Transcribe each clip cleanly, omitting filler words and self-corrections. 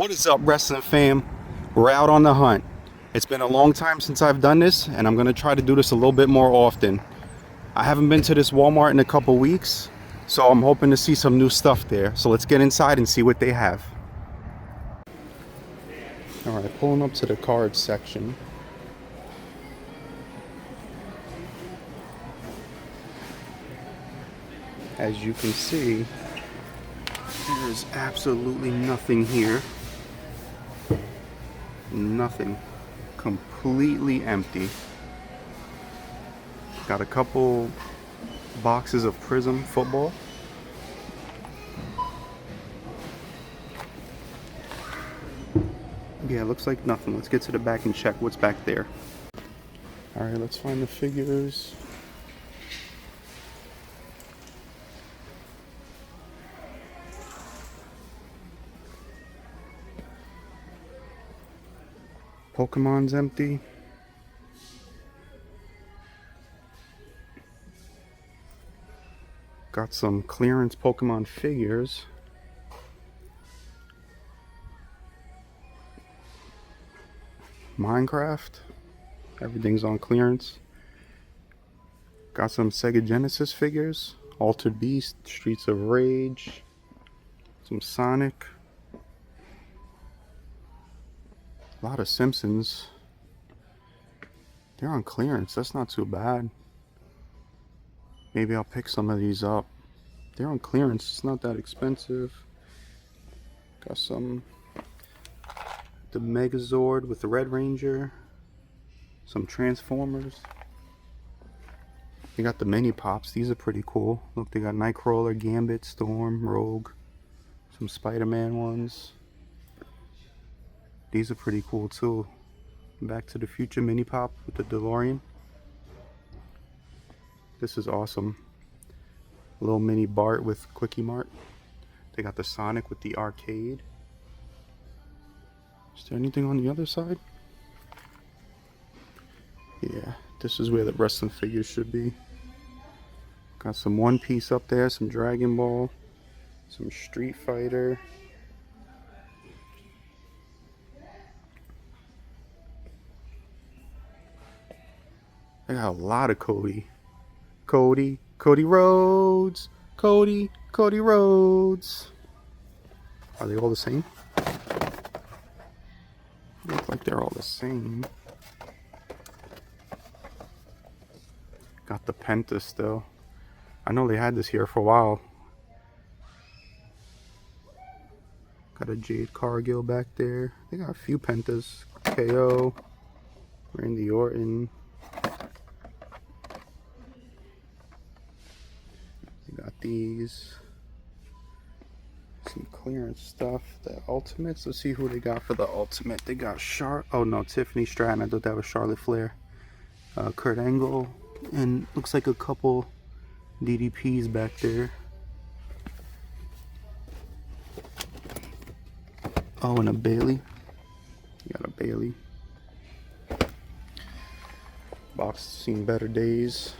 What is up, wrestling fam? We're out on the hunt. It's been a long time since I've done this, and I'm gonna try to do this a little bit more often. I haven't been to this Walmart in a couple weeks, so I'm hoping to see some new stuff there. So let's get inside and see what they have. All right, pulling up to the cards section. As you can see, there is absolutely nothing here. Nothing. Completely empty. Got a couple boxes of Prism football. Yeah, it looks like nothing. Let's get to the back and check what's back there. Alright, let's find the figures. Pokemon's empty. Got some clearance Pokemon figures. Minecraft. Everything's on clearance. Got some Sega Genesis figures. Altered Beast, Streets of Rage. Some Sonic. A lot of Simpsons. They're on clearance. That's not too bad. Maybe I'll pick some of these up. They're on clearance. It's not that expensive. Got some. The Megazord with the Red Ranger. Some Transformers. They got the mini pops. These are pretty cool. Look, they got Nightcrawler, Gambit, Storm, Rogue. Some Spider-Man ones. These are pretty cool too. Back to the Future mini pop with the DeLorean. This is awesome. A little mini Bart with Quickie Mart. They got the Sonic with the arcade. Is there anything on the other side? Yeah, this is where the wrestling figures should be. Got some One Piece up there, some Dragon Ball, some Street Fighter. I got a lot of Cody. Cody Rhodes. Cody Rhodes. Are they all the same? Look like they're all the same. Got the Penta still. I know they had this here for a while. Got a Jade Cargill back there. They got a few Pentas. KO. Randy Orton. Got these, some clearance stuff, the Ultimates. Let's see who they got for the Ultimate. They got Tiffany Stratton. I thought that was Charlotte Flair. Kurt Angle, and looks like a couple DDPs back there. Oh, and a Bailey. You got a Bailey. Box seen better days.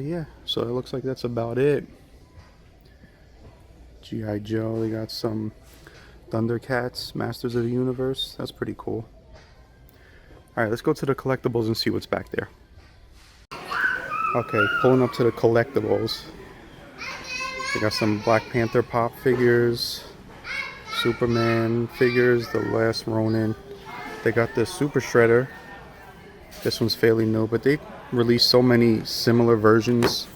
Yeah, so it looks like that's about it. G.I. Joe, they got some Thundercats, Masters of the Universe. That's pretty cool. Alright, let's go to the collectibles and see what's back there. Okay, pulling up to the collectibles. They got some Black Panther pop figures, Superman figures, The Last Ronin. They got the Super Shredder. This one's fairly new, but they released so many similar versions.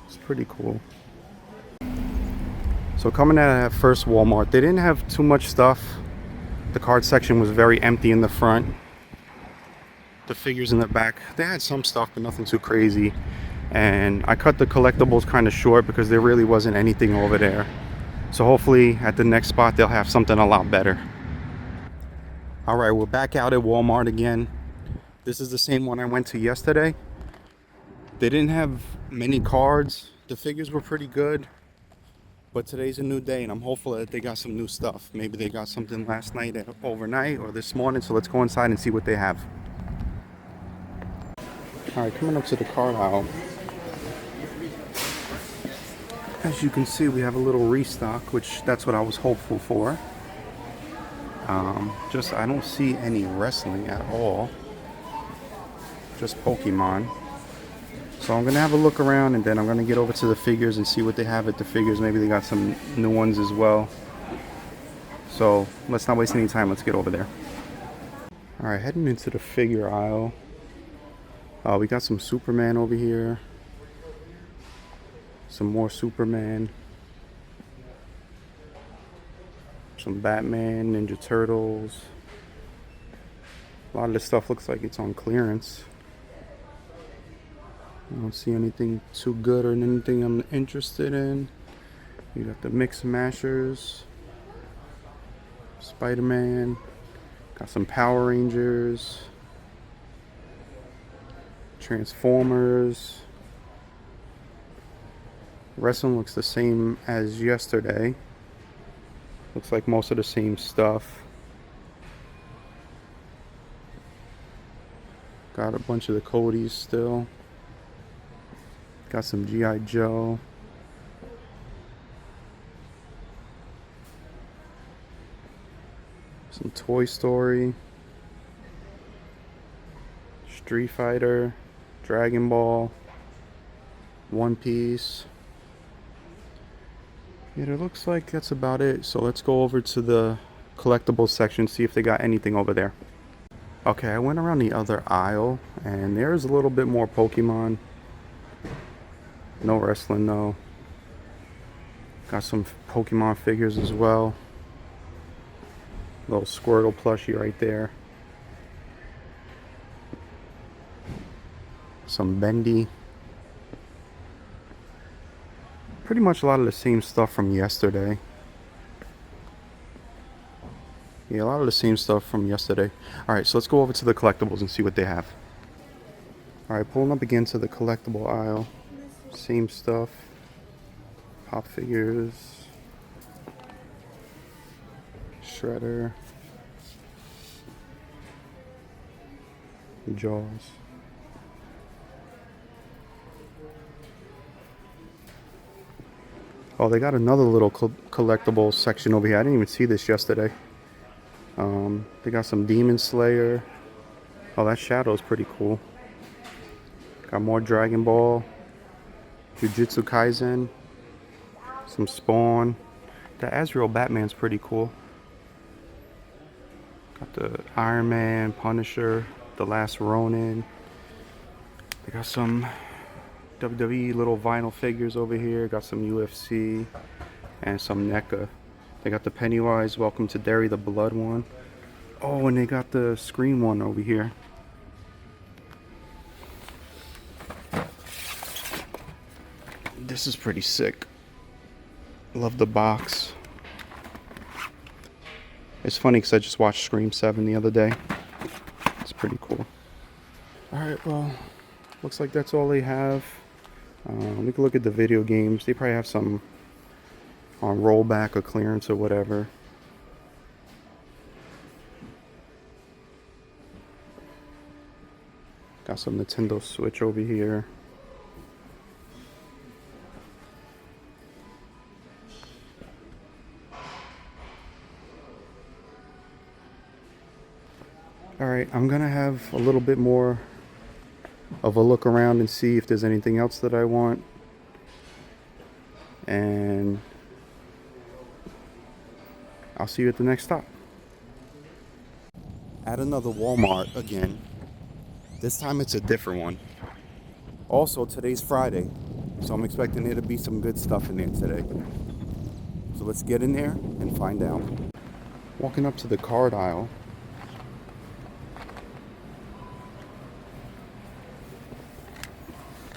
It's pretty cool. So coming out of that first Walmart, they didn't have too much stuff. The card section was very empty in the front. The figures in the back, they had some stuff, but nothing too crazy. And I cut the collectibles kind of short because there really wasn't anything over there. So hopefully at the next spot they'll have something a lot better. Alright, we're back out at Walmart again. This is the same one I went to yesterday. They didn't have many cards. The figures were pretty good. But today's a new day and I'm hopeful that they got some new stuff. Maybe they got something last night overnight or this morning. So let's go inside and see what they have. Alright, coming up to the card aisle. As you can see, we have a little restock, which that's what I was hopeful for. Just I don't see any wrestling at all. Just Pokemon. So I'm gonna have a look around, and then I'm gonna get over to the figures and see what they have at the figures. Maybe they got some new ones as well. So let's not waste any time. Let's get over there. All right, heading into the figure aisle. We got some Superman over here. Some more Superman. Some Batman, Ninja Turtles. A lot of this stuff looks like it's on clearance. I don't see anything too good or anything I'm interested in. You got the Mix Mashers. Spider-Man. Got some Power Rangers. Transformers. Wrestling looks the same as yesterday. Looks like most of the same stuff. Got a bunch of the Codys still. Got some G.I. Joe. Some Toy Story. Street Fighter. Dragon Ball. One Piece. Yeah, it looks like that's about it. So let's go over to the collectibles section, see if they got anything over there. Okay, I went around the other aisle, and there's a little bit more Pokemon. No wrestling though. Got some Pokemon figures as well. Little Squirtle plushie right there. Some Bendy. Pretty much a lot of the same stuff from yesterday. Yeah, a lot of the same stuff from yesterday. Alright, so let's go over to the collectibles and see what they have. Alright, pulling up again to the collectible aisle. Same stuff. Pop figures. Shredder. Jaws. Oh, they got another little collectible section over here. I didn't even see this yesterday. They got some Demon Slayer. Oh, that shadow is pretty cool. Got more Dragon Ball. Jujutsu Kaisen. Some Spawn. The Azrael Batman's pretty cool. Got the Iron Man, Punisher, The Last Ronin. They got some WWE little vinyl figures over here. Got some UFC and some NECA. They got the Pennywise Welcome to Derry the Blood one. Oh, and they got the Scream one over here. This is pretty sick. Love the box. It's funny because I just watched Scream 7 the other day. It's pretty cool. Alright, well, looks like that's all they have. We can look at the video games. They probably have some on rollback or clearance or whatever. Got some Nintendo Switch over here. Alright, I'm gonna have a little bit more of a look around and see if there's anything else that I want. And I'll see you at the next stop. At another Walmart again. This time it's a different one. Also, today's Friday, so I'm expecting there to be some good stuff in there today. So let's get in there and find out. Walking up to the card aisle.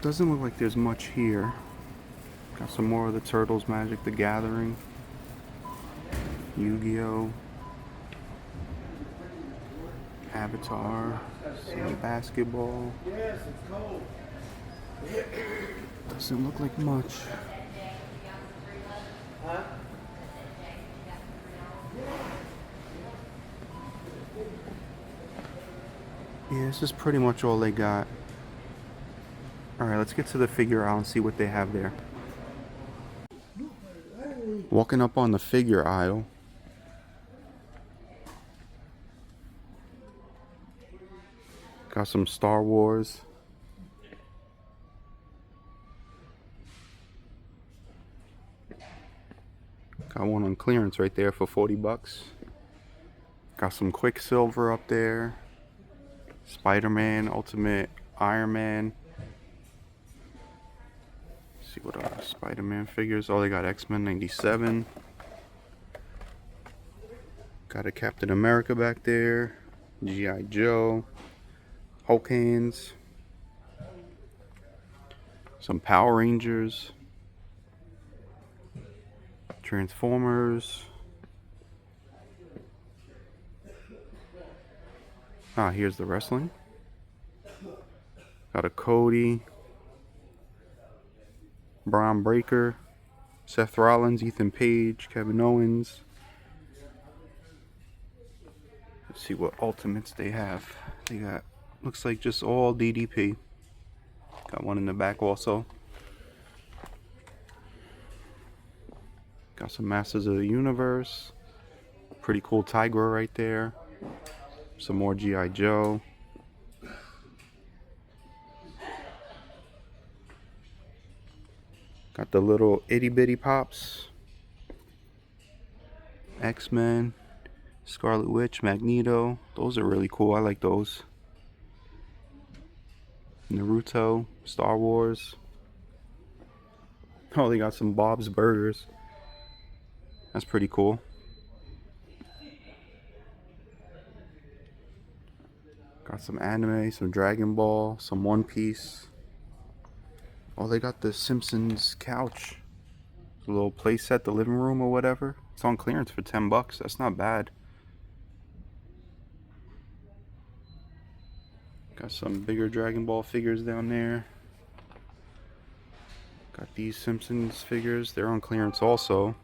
Doesn't look like there's much here. Got some more of the Turtles, Magic the Gathering, Yu-Gi-Oh, Avatar, some basketball. Doesn't look like much. Yeah, this is pretty much all they got. Alright, let's get to the figure aisle and see what they have there. Walking up on the figure aisle. Got some Star Wars. Got one on clearance right there for 40 bucks. Got some Quicksilver up there. Spider-Man, Ultimate Iron Man. Let's see what other Spider-Man figures. Oh, they got X-Men 97. Got a Captain America back there. G.I. Joe. Hulk hands. Some Power Rangers. Transformers. Ah, here's the wrestling. Got a Cody. Braun Breaker. Seth Rollins, Ethan Page, Kevin Owens. Let's see what ultimates they have. They got, looks like just all DDP. Got one in the back also. Got some Masters of the Universe. Pretty cool Tigra right there. Some more G.I. Joe. Got the little itty bitty pops. X-Men. Scarlet Witch, Magneto. Those are really cool. I like those. Naruto, Star Wars. Oh, they got some Bob's Burgers. That's pretty cool. Got some anime, some Dragon Ball, some One Piece. Oh, they got the Simpsons couch. A little play set, the living room or whatever. It's on clearance for 10 bucks. That's not bad. Got some bigger Dragon Ball figures down there. Got these Simpsons figures. They're on clearance also.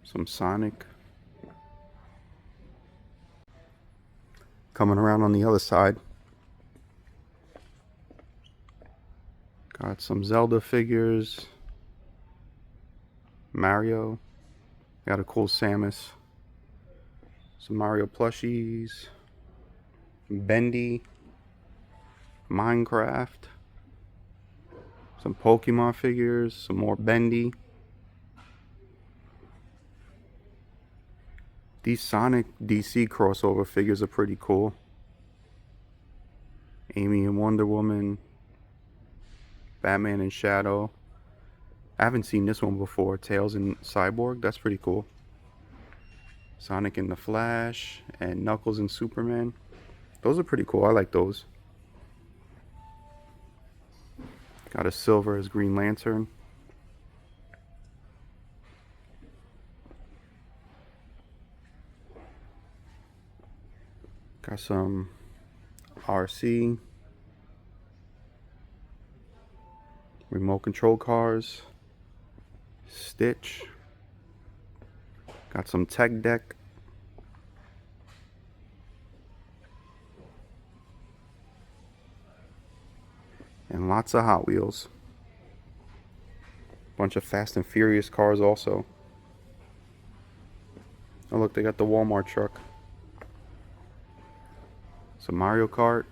Some Sonic. Coming around on the other side. Got some Zelda figures. Mario. Got a cool Samus. Some Mario plushies. Bendy. Minecraft. Some Pokemon figures. Some more Bendy. These Sonic DC crossover figures are pretty cool. Amy and Wonder Woman. Batman and Shadow. I haven't seen this one before. Tails and Cyborg. That's pretty cool. Sonic and the Flash. And Knuckles and Superman. Those are pretty cool. I like those. Got a Silver as Green Lantern. Got some RC. Remote control cars. Stitch. Got some Tech Deck. And lots of Hot Wheels. Bunch of Fast and Furious cars also. Oh look, they got the Walmart truck. Some Mario Kart.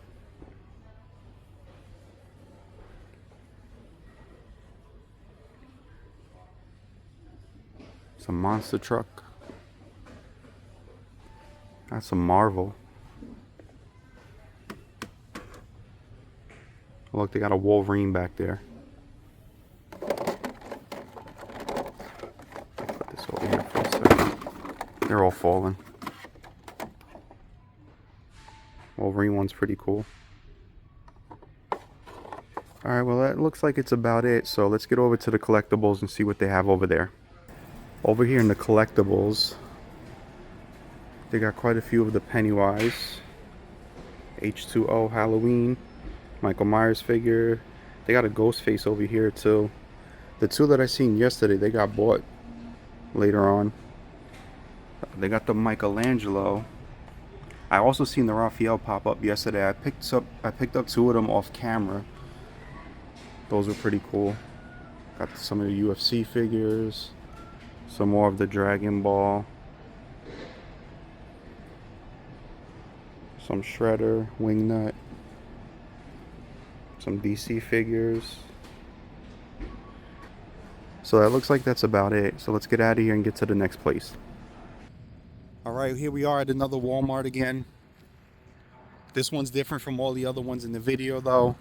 Some monster truck. Got some Marvel. Oh, look, they got a Wolverine back there. Put this over here for a second. They're all falling. Wolverine one's pretty cool. Alright, well that looks like it's about it. So let's get over to the collectibles and see what they have over there. Over here in the collectibles, they got quite a few of the Pennywise, H2O Halloween, Michael Myers figure. They got a Ghostface over here too. The two that I seen yesterday, they got bought later on. They got the Michelangelo. I also seen the Raphael pop up yesterday. I picked up two of them off camera. Those were pretty cool. Got some of the UFC figures, some more of the Dragon Ball, some Shredder, Wingnut, some DC figures. So that looks like that's about it. So let's get out of here and get to the next place. All right, here we are at another Walmart again. This one's different from all the other ones in the video though.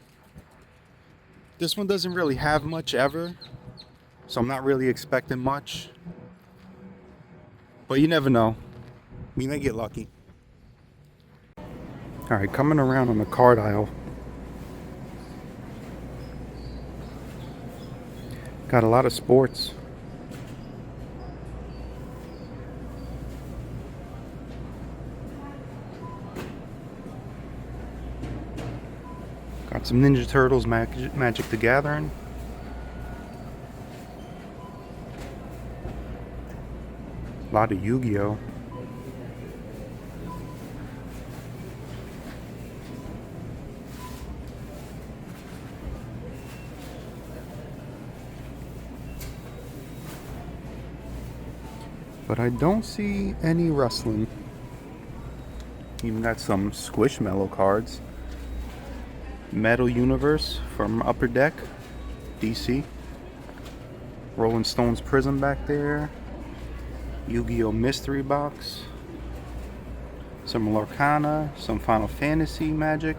This one doesn't really have much ever, so I'm not really expecting much. But you never know. We may get lucky. All right, coming around on the card aisle. Got a lot of sports. Got some Ninja Turtles, Magic the Gathering. A lot of Yu-Gi-Oh! But I don't see any wrestling. Even got some Squishmallow cards. Metal Universe from Upper Deck, DC. Rolling Stones Prism back there. Yu-Gi-Oh! Mystery Box. Some Lorcana, some Final Fantasy Magic.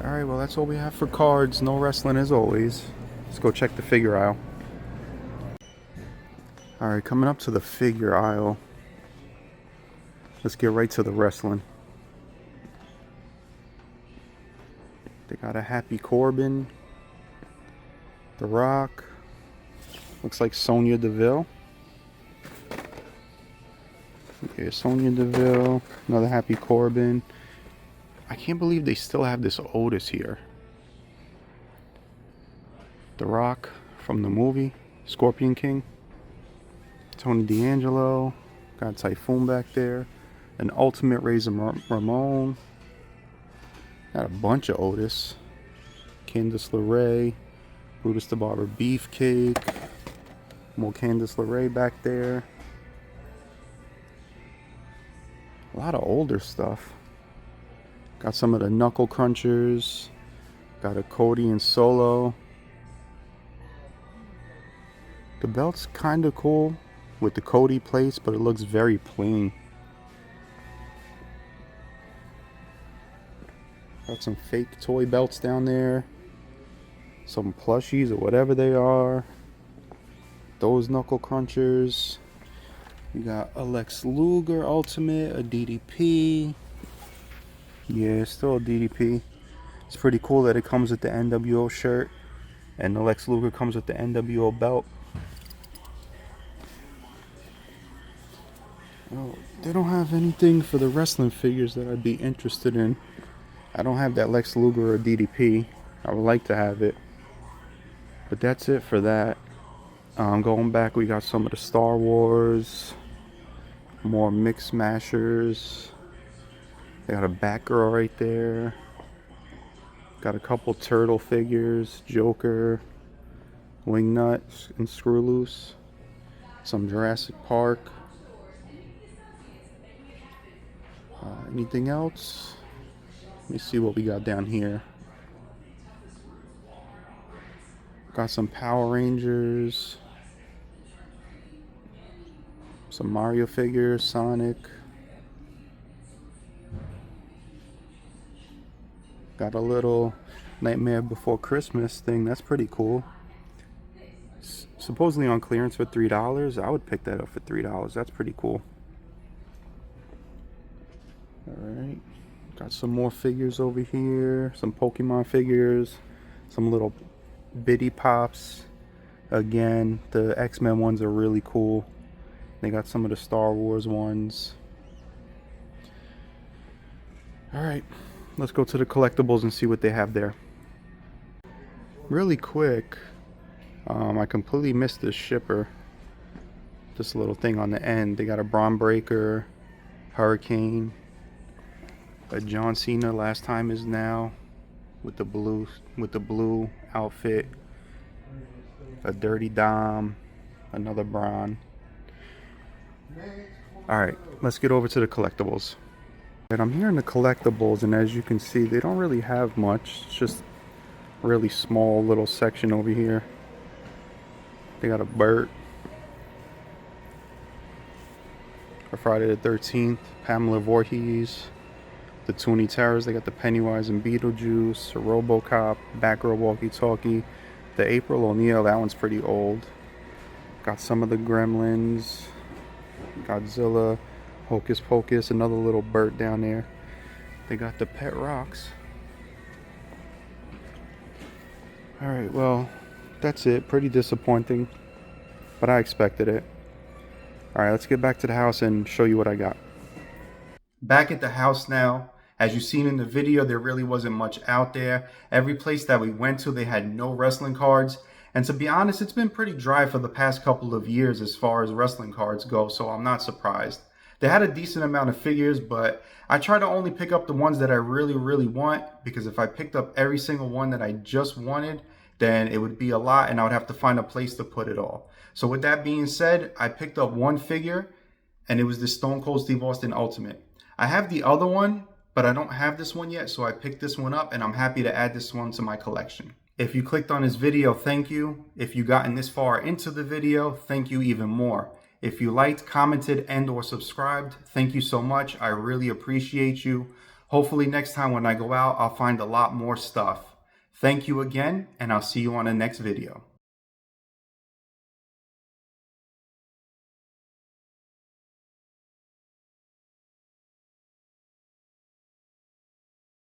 Alright, well that's all we have for cards. No wrestling as always. Let's go check the figure aisle. Alright, coming up to the figure aisle. Let's get right to the wrestling. They got a Happy Corbin. The Rock. Looks like Sonya Deville. Okay, Sonya Deville. Another Happy Corbin. I can't believe they still have this Otis here. The Rock from the movie Scorpion King. Tony D'Angelo. Got Typhoon back there. An Ultimate Razor Ramon. Got a bunch of Otis. Candice LeRae. Brutus the Barber Beefcake. More Candice LeRae back there. A lot of older stuff. Got some of the Knuckle Crunchers. Got a Cody and Solo. The belt's kind of cool with the Cody plates, but it looks very plain. Got some fake toy belts down there. Some plushies or whatever they are. Those Knuckle Crunchers. We got a Lex Luger Ultimate, a DDP. Yeah, still a DDP. It's pretty cool that it comes with the NWO shirt. And the Lex Luger comes with the NWO belt. Oh, they don't have anything for the wrestling figures that I'd be interested in. I don't have that Lex Luger or DDP. I would like to have it. But that's it for that. Going back, we got some of the Star Wars. More Mix Smashers. They got a Batgirl right there. Got a couple Turtle figures. Joker. Wingnut and Screw Loose. Some Jurassic Park. Anything else? Let me see what we got down here. Got some Power Rangers. Some Mario figures, Sonic. Got a little Nightmare Before Christmas thing. That's pretty cool. Supposedly on clearance for $3. I would pick that up for $3. That's pretty cool. Alright. Got some more figures over here. Some Pokemon figures. Some little bitty pops. Again, the X-Men ones are really cool. They got some of the Star Wars ones. Alright, let's go to the collectibles and see what they have there. Really quick, I completely missed this shipper. this little thing on the end. They got a Braun Breaker, Hurricane, a John Cena Last Time Is Now with the blue outfit, a Dirty Dom, another Braun. All right, let's get over to the collectibles. And I'm here in the collectibles, and as you can see, they don't really have much. It's just a really small little section over here. They got a Burt for Friday the 13th, Pamela Voorhees, the Toonie Terrors. They got the Pennywise and Beetlejuice, a RoboCop, Batgirl walkie-talkie, the April O'Neil. That one's pretty old. Got some of the Gremlins, Godzilla, Hocus Pocus, another little Burt down there. They got the Pet Rocks. Alright, well, that's it. Pretty disappointing, but I expected it. Alright, let's get back to the house and show you what I got. Back at the house now. As you've seen in the video, there really wasn't much out there. Every place that we went to, they had no wrestling cards. And to be honest, it's been pretty dry for the past couple of years as far as wrestling cards go, so I'm not surprised. They had a decent amount of figures, but I try to only pick up the ones that I really want, because if I picked up every single one that I just wanted, then it would be a lot and I would have to find a place to put it all. So with that being said, I picked up one figure, and it was the Stone Cold Steve Austin Ultimate. I have the other one, but I don't have this one yet, so I picked this one up, and I'm happy to add this one to my collection. If you clicked on this video, thank you. If you gotten this far into the video, thank you even more. If you liked, commented, and or subscribed, thank you so much. I really appreciate you. Hopefully next time when I go out, I'll find a lot more stuff. Thank you again, and I'll see you on the next video.